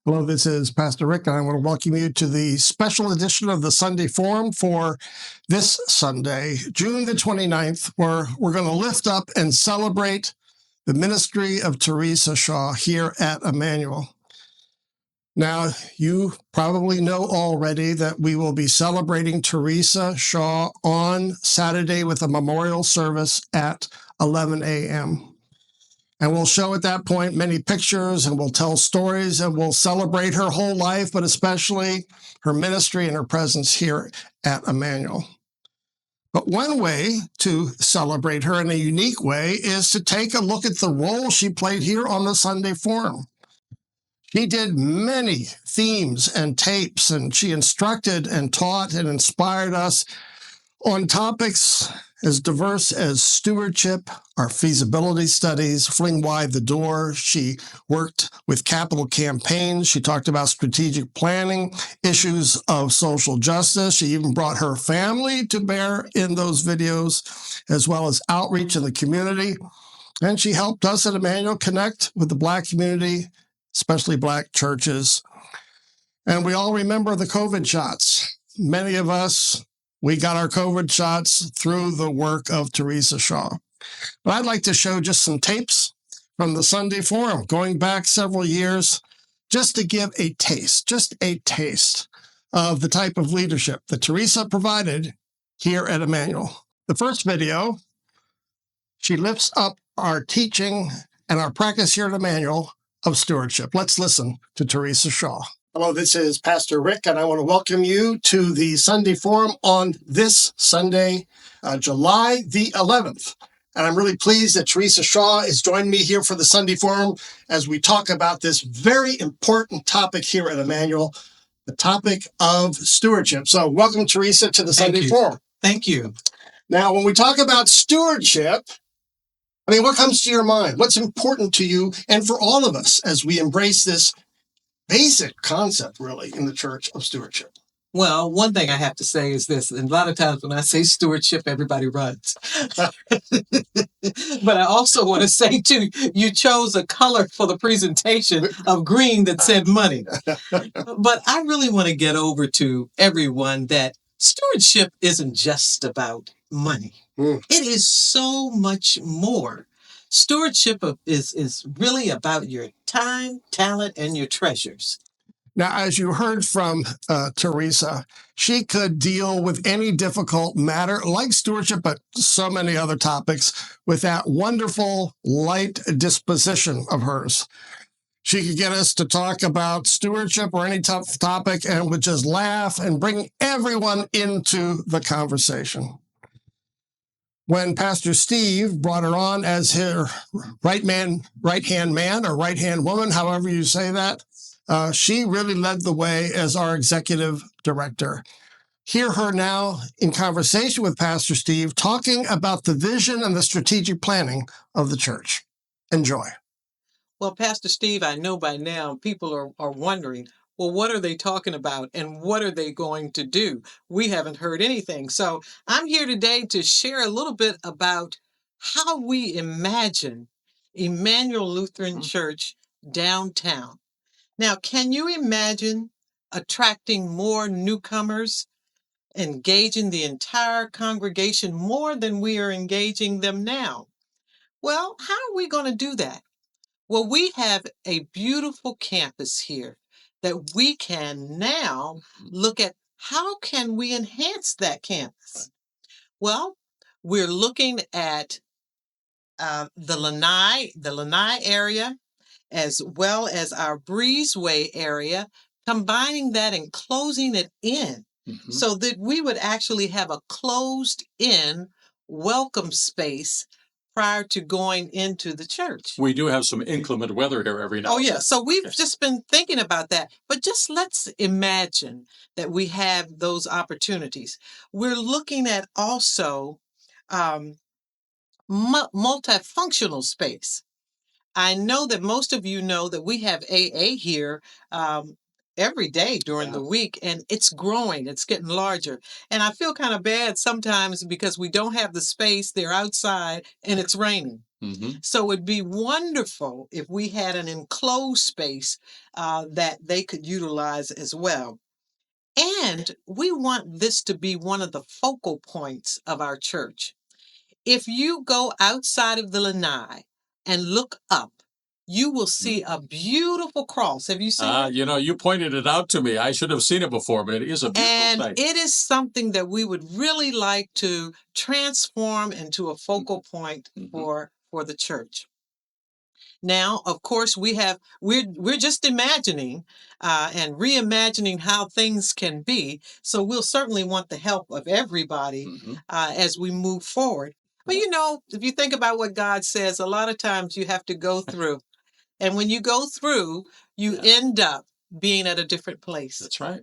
Hello, this is Pastor Rick, and I want to welcome you to the special edition of the Sunday Forum for this Sunday, June the 29th, where we're going to lift up and celebrate the ministry of Theresa Shaw here at Emmanuel. Now, you probably know already that we will be celebrating Theresa Shaw on Saturday with a memorial service at 11 a.m. And we'll show at that point many pictures, and we'll tell stories, and we'll celebrate her whole life, but especially her ministry and her presence here at Emmanuel. But one way to celebrate her in a unique way is to take a look at the role she played here on the Sunday Forum. She did many themes and tapes, and she instructed and taught and inspired us on topics as diverse as stewardship, our feasibility studies, Fling Wide the Door. She worked with capital campaigns. She talked about strategic planning, issues of social justice. She even brought her family to bear in those videos, as well as outreach in the community. And she helped us at Emmanuel connect with the Black community, especially Black churches. And we all remember the COVID shots. Many of us, we got our COVID shots through the work of Theresa Shaw. But I'd like to show just some tapes from the Sunday Forum going back several years, just to give a taste of the type of leadership that Theresa provided here at Emmanuel. The first video, she lifts up our teaching and our practice here at Emmanuel of stewardship. Let's listen to Theresa Shaw. Hello, this is Pastor Rick, and I want to welcome you to the Sunday Forum on this Sunday, July the 11th. And I'm really pleased that Theresa Shaw is joining me here for the Sunday Forum as we talk about this very important topic here at Emmanuel, the topic of stewardship. So welcome, Theresa, to the Sunday Forum. Thank you. Now, when we talk about stewardship, what comes to your mind? What's important to you and for all of us as we embrace this basic concept, really, in the church of stewardship? Well, one thing I have to say is this, and a lot of times when I say stewardship, everybody runs. But I also want to say, too, you chose a color for the presentation of green that said money. But I really want to get over to everyone that stewardship isn't just about money. It is so much more. Stewardship is really about your time, talent, and your treasures. Now, as you heard from Theresa, she could deal with any difficult matter like stewardship, but so many other topics with that wonderful light disposition of hers. She could get us to talk about stewardship or any tough topic and would just laugh and bring everyone into the conversation. When Pastor Steve brought her on as her right-hand man or right-hand woman, however you say that, she really led the way as our executive director. Hear her now in conversation with Pastor Steve, talking about the vision and the strategic planning of the church. Enjoy. Well, Pastor Steve, I know by now people are wondering, well, what are they talking about and what are they going to do? We haven't heard anything. So I'm here today to share a little bit about how we imagine Emmanuel Lutheran Church downtown. Now, can you imagine attracting more newcomers, engaging the entire congregation more than we are engaging them now? Well, how are we going to do that? Well, we have a beautiful campus here that we can now look at how can we enhance that campus? Well, we're looking at the Lanai area, as well as our breezeway area, combining that and closing it in so that we would actually have a closed in welcome space prior to going into the church. We do have some inclement weather here every now and Oh, yeah. then. So we've just been thinking about that. But just let's imagine that we have those opportunities. We're looking at also multifunctional space. I know that most of you know that we have AA here every day during the week, and it's growing, it's getting larger. And I feel kind of bad sometimes because we don't have the space, they're outside and it's raining. So it'd be wonderful if we had an enclosed space that they could utilize as well. And we want this to be one of the focal points of our church. If you go outside of the lanai and look up, you will see a beautiful cross. Have you seen it? You pointed it out to me. I should have seen it before, but it is a beautiful And thing. it is something that we would really like to transform into a focal point for the church. Now, of course, we're just imagining and reimagining how things can be. So we'll certainly want the help of everybody as we move forward. But if you think about what God says, a lot of times you have to go through, and when you go through, you end up being at a different place. That's right.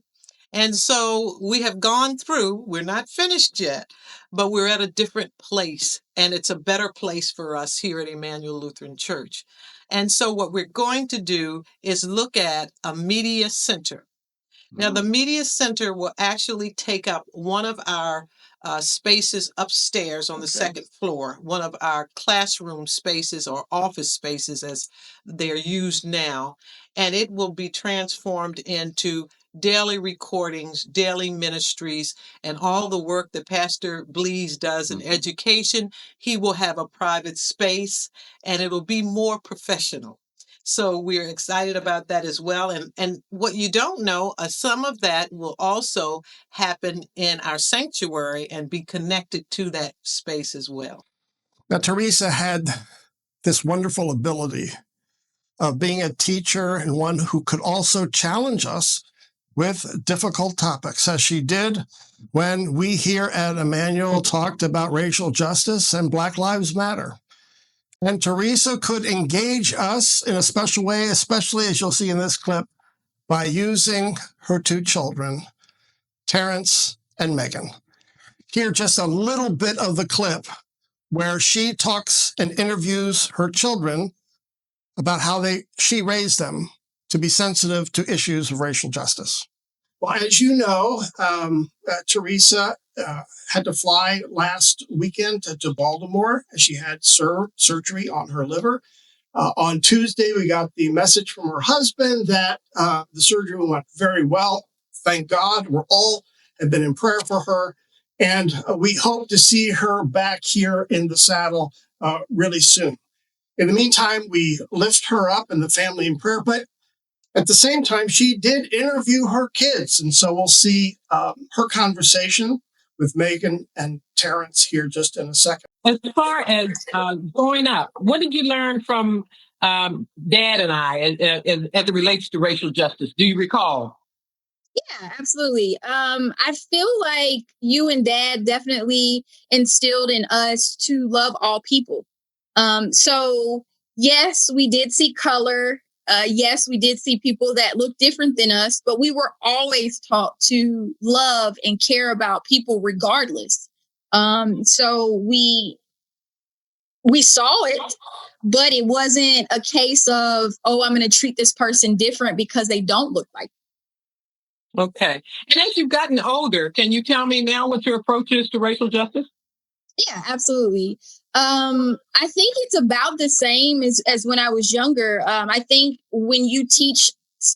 And so we have gone through, we're not finished yet, but we're at a different place. And it's a better place for us here at Emmanuel Lutheran Church. And so what we're going to do is look at a media center. Now, the media center will actually take up one of our spaces upstairs on the second floor, one of our classroom spaces or office spaces as they're used now, and it will be transformed into daily recordings, daily ministries, and all the work that Pastor Bliese does in education. He will have a private space, and it'll be more professional. So we're excited about that as well. And what you don't know, some of that will also happen in our sanctuary and be connected to that space as well. Now, Theresa had this wonderful ability of being a teacher and one who could also challenge us with difficult topics, as she did when we here at Emmanuel talked about racial justice and Black Lives Matter. And Theresa could engage us in a special way, especially as you'll see in this clip, by using her two children, Terrence and Megan. Here, just a little bit of the clip where she talks and interviews her children about how she raised them to be sensitive to issues of racial justice. Well, as you know, Theresa had to fly last weekend to Baltimore as she had surgery on her liver. On Tuesday, we got the message from her husband that the surgery went very well. Thank God. We're all have been in prayer for her. And we hope to see her back here in the saddle really soon. In the meantime, we lift her up and the family in prayer. But at the same time, she did interview her kids. And so we'll see her conversation with Megan and Terrence here just in a second. As far as growing up, what did you learn from Dad and I as it relates to racial justice? Do you recall? Yeah, absolutely. I feel like you and Dad definitely instilled in us to love all people. So yes, we did see color. Yes, we did see people that look different than us, but we were always taught to love and care about people regardless. So we saw it, but it wasn't a case of, oh, I'm going to treat this person different because they don't look like. Okay. And as you've gotten older, can you tell me now what your approach is to racial justice? Yeah, absolutely. I think it's about the same as when I was younger. I think when you teach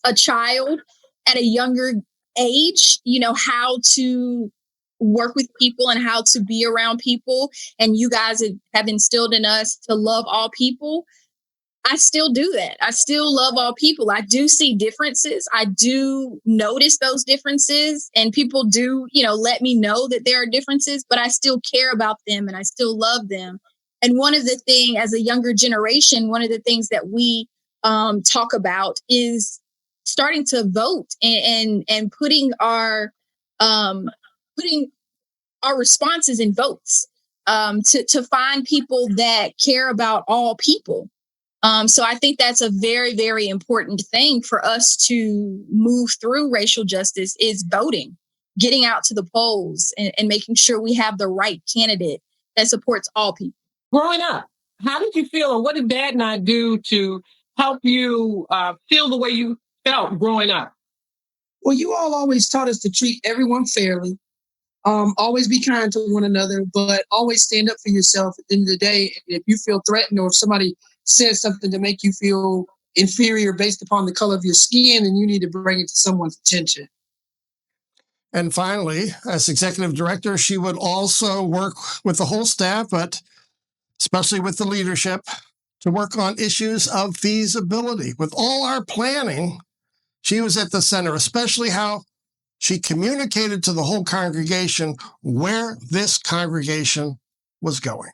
a child at a younger age, how to work with people and how to be around people, and you guys have instilled in us to love all people. I still do that. I still love all people. I do see differences. I do notice those differences, and people do, let me know that there are differences, but I still care about them and I still love them. And one of the things, as a younger generation, one of the things that we talk about is starting to vote and putting our responses in votes to find people that care about all people. So I think that's a very, very important thing for us to move through racial justice is voting, getting out to the polls and making sure we have the right candidate that supports all people. Growing up, how did you feel, or what did Dad and I do to help you feel the way you felt growing up? Well, you all always taught us to treat everyone fairly, always be kind to one another, but always stand up for yourself at the end of the day. If you feel threatened or if somebody says something to make you feel inferior based upon the color of your skin, and you need to bring it to someone's attention. And finally, as executive director, she would also work with the whole staff, but especially with the leadership, to work on issues of feasibility. With all our planning, she was at the center, especially how she communicated to the whole congregation where this congregation was going.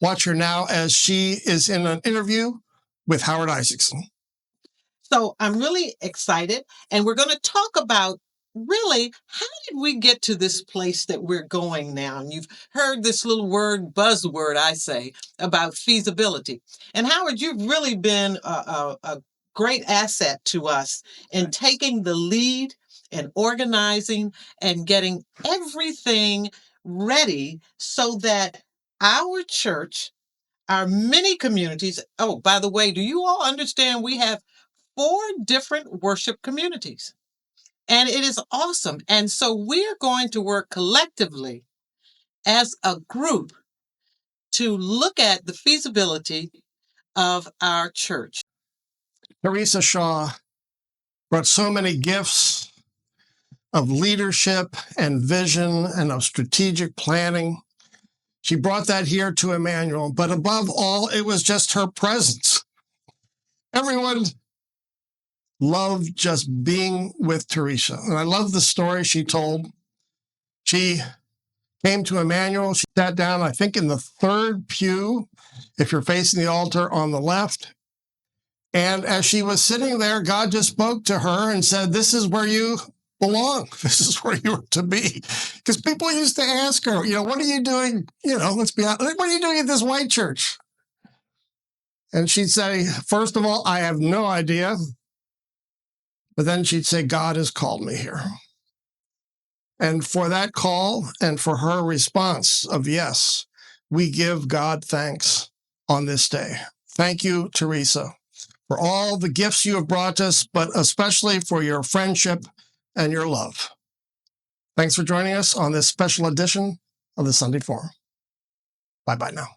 Watch her now as she is in an interview with Howard Isaacson. So I'm really excited, and we're going to talk about really how did we get to this place that we're going now? And you've heard this little word, buzzword, I say, about feasibility. And Howard, you've really been a great asset to us in taking the lead and organizing and getting everything ready so that our church, our many communities, oh, by the way, do you all understand we have 4 different worship communities? And it is awesome. And so we're going to work collectively as a group to look at the feasibility of our church. Theresa Shaw brought so many gifts of leadership and vision and of strategic planning. She brought that here to Emmanuel, but above all, it was just her presence. Everyone loved just being with Theresa. And I love the story she told. She came to Emmanuel. She sat down, I think, in the 3rd pew, if you're facing the altar on the left. And as she was sitting there, God just spoke to her and said, "This is where you belong. This is where you are to be." Because people used to ask her, what are you doing? Let's be honest, what are you doing at this white church? And she'd say, first of all, I have no idea. But then she'd say, God has called me here. And for that call and for her response of yes, we give God thanks on this day. Thank you, Theresa, for all the gifts you have brought us, but especially for your friendship and your love. Thanks for joining us on this special edition of the Sunday Forum. Bye-bye now.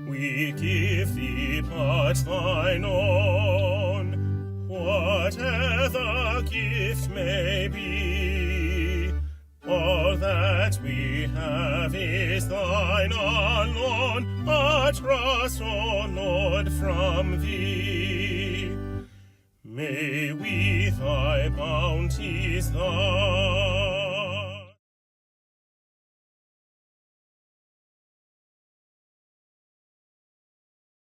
We give thee but thine own, whate'er the gift may be. All that we have is thine alone, a trust, O Lord, from thee. May we thy bounties, thy